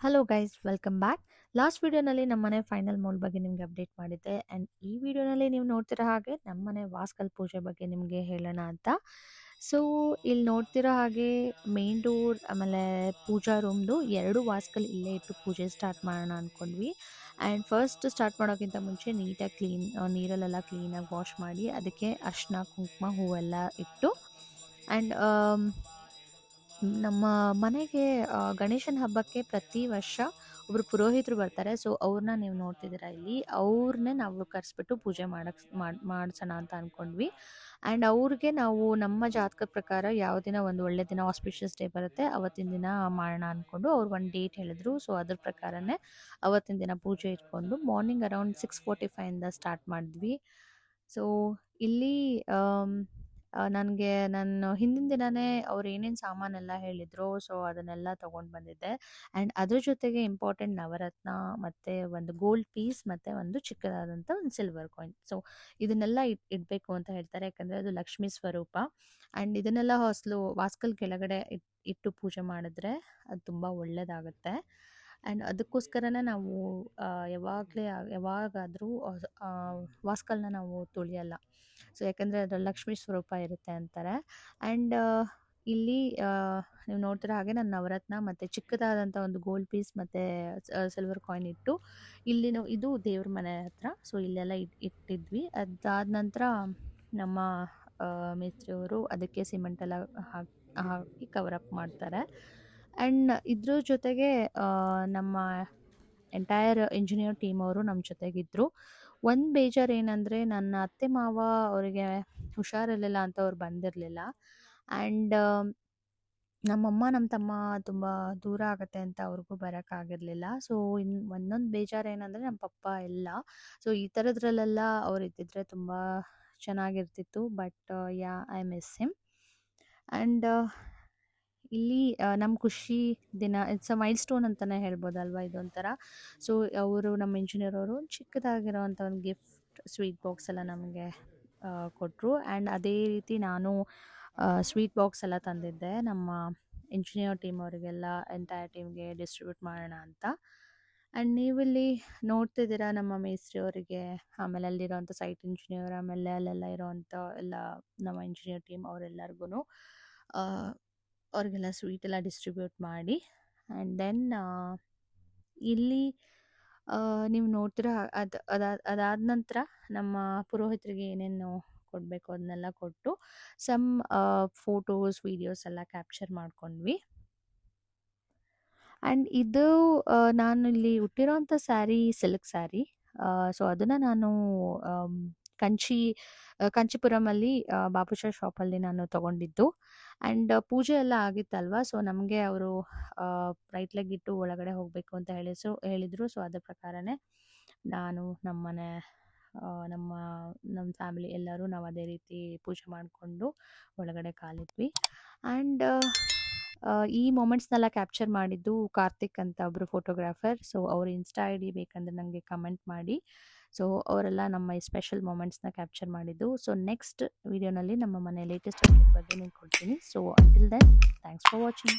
Hello guys, welcome back. Last ವಿಡಿಯೋನಲ್ಲಿ ನಮ್ಮನೆ final mole ಬಗ್ಗೆ ನಿಮ್ಗೆ ಅಪ್ಡೇಟ್ ಮಾಡಿದ್ದೆ. ಆ್ಯಂಡ್ ಈ ವಿಡಿಯೋನಲ್ಲಿ ನೀವು ನೋಡ್ತಿರೋ ಹಾಗೆ ನಮ್ಮನೆ ವಾಸ್ಕಲ್ ಪೂಜೆ ಬಗ್ಗೆ ನಿಮಗೆ ಹೇಳೋಣ ಅಂತ. ಸೊ ಇಲ್ಲಿ ನೋಡ್ತಿರೋ ಹಾಗೆ ಮೇನ್ ಡೋರ್ ಆಮೇಲೆ ಪೂಜಾ ರೂಮ್ದು ಎರಡು ವಾಸ್ಕಲ್ ಇಲ್ಲೇ ಇಟ್ಟು ಪೂಜೆ ಸ್ಟಾರ್ಟ್ ಮಾಡೋಣ ಅಂದ್ಕೊಂಡ್ವಿ. ಆ್ಯಂಡ್ ಫಸ್ಟ್ ಸ್ಟಾರ್ಟ್ ಮಾಡೋಕ್ಕಿಂತ ಮುಂಚೆ ನೀಟಾಗಿ ನೀರಲ್ಲೆಲ್ಲ ಕ್ಲೀನಾಗಿ ವಾಶ್ ಮಾಡಿ ಅದಕ್ಕೆ ಅರಿಶಿನ ಕುಂಕುಮ ಹೂವೆಲ್ಲ ಇಟ್ಟು ಆ್ಯಂಡ್ ನಮ್ಮ ಮನೆಗೆ ಗಣೇಶನ ಹಬ್ಬಕ್ಕೆ ಪ್ರತಿ ವರ್ಷ ಒಬ್ಬರು ಪುರೋಹಿತರು ಬರ್ತಾರೆ. ಸೊ ಅವ್ರನ್ನ ನೀವು ನೋಡ್ತಿದ್ದೀರಾ ಇಲ್ಲಿ, ಅವ್ರನ್ನೇ ನಾವು ಕರೆಸ್ಬಿಟ್ಟು ಪೂಜೆ ಮಾಡಿಸೋಣ ಅಂತ ಅಂದ್ಕೊಂಡ್ವಿ. ಆ್ಯಂಡ್ ಅವ್ರಿಗೆ ನಾವು ನಮ್ಮ ಜಾತಕದ ಪ್ರಕಾರ ಯಾವ ದಿನ ಒಂದು ಒಳ್ಳೆ ದಿನ ಆಸ್ಪಿಷಿಯಸ್ ಡೇ ಬರುತ್ತೆ ಅವತ್ತಿನ ದಿನ ಮಾಡೋಣ ಅಂದ್ಕೊಂಡು ಅವ್ರು ಒಂದು ಡೇಟ್ ಹೇಳಿದ್ರು. ಸೊ ಅದ್ರ ಪ್ರಕಾರನೇ ಅವತ್ತಿನ ದಿನ ಪೂಜೆ ಇಟ್ಕೊಂಡು ಮಾರ್ನಿಂಗ್ ಅರೌಂಡ್ 6:45 ಸ್ಟಾರ್ಟ್ ಮಾಡಿದ್ವಿ. ಸೊ ಇಲ್ಲಿ ನನಗೆ ನಾನು ಹಿಂದಿನ ದಿನವೇ ಅವ್ರು ಏನೇನು ಸಾಮಾನೆಲ್ಲ ಹೇಳಿದ್ರು, ಸೊ ಅದನ್ನೆಲ್ಲ ತೊಗೊಂಡು ಬಂದಿದ್ದೆ. ಆ್ಯಂಡ್ ಅದ್ರ ಜೊತೆಗೆ ಇಂಪಾರ್ಟೆಂಟ್ ನವರತ್ನ ಮತ್ತು ಒಂದು ಗೋಲ್ಡ್ ಪೀಸ್ ಮತ್ತು ಒಂದು ಚಿಕ್ಕದಾದಂಥ ಒಂದು ಸಿಲ್ವರ್ ಕಾಯಿನ್. ಸೊ ಇದನ್ನೆಲ್ಲ ಇಡಬೇಕು ಅಂತ ಹೇಳ್ತಾರೆ, ಯಾಕಂದರೆ ಅದು ಲಕ್ಷ್ಮೀ ಸ್ವರೂಪ. ಆ್ಯಂಡ್ ಇದನ್ನೆಲ್ಲ ವಾಸ್ಕಲ್ ಕೆಳಗಡೆ ಇಟ್ಟು ಪೂಜೆ ಮಾಡಿದ್ರೆ ಅದು ತುಂಬ ಒಳ್ಳೆಯದಾಗುತ್ತೆ. ಆ್ಯಂಡ್ ಅದಕ್ಕೋಸ್ಕರನೇ ನಾವು ಯಾವಾಗಾದರೂ ವಾಸ್ಕಲ್ನ ನಾವು ತುಳಿಯಲ್ಲ. ಸೊ ಯಾಕಂದರೆ ಅದರಲ್ಲಿ ಲಕ್ಷ್ಮೀ ಸ್ವರೂಪ ಇರುತ್ತೆ ಅಂತಾರೆ. ಆ್ಯಂಡ್ ಇಲ್ಲಿ ನೀವು ನೋಡ್ತಿರೋ ಹಾಗೆ ನಾನು ನವರತ್ನ ಮತ್ತು ಚಿಕ್ಕದಾದಂಥ ಒಂದು ಗೋಲ್ಡ್ ಪೀಸ್ ಮತ್ತು ಸಿಲ್ವರ್ ಕಾಯಿನ್ ಇಟ್ಟು ಇದು ದೇವ್ರ ಮನೆ ಹತ್ರ. ಸೊ ಇಲ್ಲೆಲ್ಲ ಇಟ್ಟಿದ್ವಿ. ಅದಾದ ನಂತರ ನಮ್ಮ ಮೇಸ್ತ್ರಿಯವರು ಅದಕ್ಕೆ ಸಿಮೆಂಟೆಲ್ಲ ಹಾಕಿ ಕವರಪ್ ಮಾಡ್ತಾರೆ. ಆ್ಯಂಡ್ ಇದ್ರ ಜೊತೆಗೆ ನಮ್ಮ ಎಂಟೈರ್ ಇಂಜಿನಿಯರ್ ಟೀಮ್ ಅವರು ನಮ್ಮ ಜೊತೆಗಿದ್ದರು. ಒಂದು ಬೇಜಾರು ಏನಂದರೆ ನನ್ನ ಅತ್ತೆ ಮಾವ ಅವರಿಗೆ ಹುಷಾರಿರಲಿಲ್ಲ ಅಂತ ಅವ್ರು ಬಂದಿರಲಿಲ್ಲ. ಆ್ಯಂಡ್ ನಮ್ಮಮ್ಮ ನಮ್ಮ ತಮ್ಮ ತುಂಬ ದೂರ ಆಗುತ್ತೆ ಅಂತ ಅವ್ರಿಗೂ ಬರೋಕ್ಕಾಗಿರಲಿಲ್ಲ. ಸೊ ಒಂದೊಂದು ಬೇಜಾರು ಏನಂದರೆ ನಮ್ಮ ಪಪ್ಪ ಇಲ್ಲ. ಸೊ ಈ ಥರದ್ರಲ್ಲೆಲ್ಲ ಅವ್ರು ಇದ್ದಿದ್ರೆ ತುಂಬ ಚೆನ್ನಾಗಿರ್ತಿತ್ತು. But I miss him. And ಇಲ್ಲಿ ನಮ್ಮ ಖುಷಿ ದಿನ ಇಟ್ಸ್ ಅ ಮೈಲ್ ಸ್ಟೋನ್ ಅಂತಲೇ ಹೇಳ್ಬೋದಲ್ವ ಇದೊಂಥರ. ಸೊ ಅವರು ನಮ್ಮ ಇಂಜಿನಿಯರ್ ಅವರು ಚಿಕ್ಕದಾಗಿರೋವಂಥ ಒಂದು ಗಿಫ್ಟ್ ಸ್ವೀಟ್ ಬಾಕ್ಸ್ ಎಲ್ಲ ನಮಗೆ ಕೊಟ್ಟರು. ಆ್ಯಂಡ್ ಅದೇ ರೀತಿ ನಾನು ಸ್ವೀಟ್ ಬಾಕ್ಸ್ ಎಲ್ಲ ತಂದಿದ್ದೆ ನಮ್ಮ ಇಂಜಿನಿಯರ್ ಟೀಮ್ ಅವರಿಗೆಲ್ಲ, ಎಂಟೈರ್ ಟೀಮ್ಗೆ ಡಿಸ್ಟ್ರಿಬ್ಯೂಟ್ ಮಾಡೋಣ ಅಂತ. ಆ್ಯಂಡ್ ನೀವಿಲ್ಲಿ ನೋಡ್ತಿದ್ದೀರಾ ನಮ್ಮ ಮೇಸ್ತ್ರಿ ಅವರಿಗೆ, ಆಮೇಲೆ ಅಲ್ಲಿರೋವಂಥ ಸೈಟ್ ಇಂಜಿನಿಯರ್, ಆಮೇಲೆ ಅಲ್ಲೆಲ್ಲ ಇರೋವಂಥ ಎಲ್ಲ ನಮ್ಮ ಇಂಜಿನಿಯರ್ ಟೀಮ್ ಅವರೆಲ್ಲರಿಗೂ ಅವ್ರಿಗೆಲ್ಲ ಸ್ವೀಟ್ ಎಲ್ಲ ಡಿಸ್ಟ್ರಿಬ್ಯೂಟ್ ಮಾಡಿ. ಆ್ಯಂಡ್ ದೆನ್ ಇಲ್ಲಿ ನೀವು ನೋಡ್ತಿರೋ ಅದಾದ ನಂತರ ನಮ್ಮ ಪುರೋಹಿತರಿಗೆ ಏನೇನು ಕೊಡಬೇಕು ಅದನ್ನೆಲ್ಲ ಕೊಟ್ಟು ಸಮ್ ಫೋಟೋಸ್ ವೀಡಿಯೋಸ್ ಎಲ್ಲ ಕ್ಯಾಪ್ಚರ್ ಮಾಡ್ಕೊಂಡ್ವಿ. ಆ್ಯಂಡ್ ಇದು ನಾನು ಇಲ್ಲಿ ಉಟ್ಟಿರೋಂಥ ಸ್ಯಾರಿ ಸಿಲ್ಕ್ ಸ್ಯಾರಿ. ಸೊ ಅದನ್ನು ನಾನು ಕಂಚಿಪುರಮಲ್ಲಿ ಬಾಬುಷಾ ಶಾಪಲ್ಲಿ ನಾನು ತೊಗೊಂಡಿದ್ದು. ಆ್ಯಂಡ್ ಪೂಜೆ ಎಲ್ಲ ಆಗಿತ್ತಲ್ವ, ಸೊ ನಮಗೆ ಅವರು ರೈಟ್ ಲೆಗ್ ಇಟ್ಟು ಒಳಗಡೆ ಹೋಗಬೇಕು ಅಂತ ಹೇಳಿದರು. ಸೊ ಅದ್ರ ಪ್ರಕಾರನೇ ನಾನು ನಮ್ಮ ಫ್ಯಾಮಿಲಿ ಎಲ್ಲರೂ ನಾವು ಅದೇ ರೀತಿ ಪೂಜೆ ಮಾಡಿಕೊಂಡು ಒಳಗಡೆ ಕಾಲಿದ್ವಿ. ಆ್ಯಂಡ್ ಈ ಮೊಮೆಂಟ್ಸ್ನೆಲ್ಲ ಕ್ಯಾಪ್ಚರ್ ಮಾಡಿದ್ದು ಕಾರ್ತಿಕ್ ಅಂತ ಒಬ್ಬರು ಫೋಟೋಗ್ರಾಫರ್. ಸೊ ಅವ್ರ ಇನ್ಸ್ಟಾ ಐ ಡಿ ಬೇಕಂದರೆ ನನಗೆ ಕಮೆಂಟ್ ಮಾಡಿ. ಸೊ ಅವರೆಲ್ಲ ನಮ್ಮ ಈ ಸ್ಪೆಷಲ್ ಮೊಮೆಂಟ್ಸ್ನ ಕ್ಯಾಪ್ಚರ್ ಮಾಡಿದ್ದು. ಸೊ ನೆಕ್ಸ್ಟ್ ವಿಡಿಯೋನಲ್ಲಿ ನಮ್ಮ ಮನೆ ಲೇಟೆಸ್ಟ್ ಅಪ್ಡೇಟ್ ಬಗ್ಗೆ ನಾನು ಕೊಡ್ತೀನಿ. So until then, thanks for watching.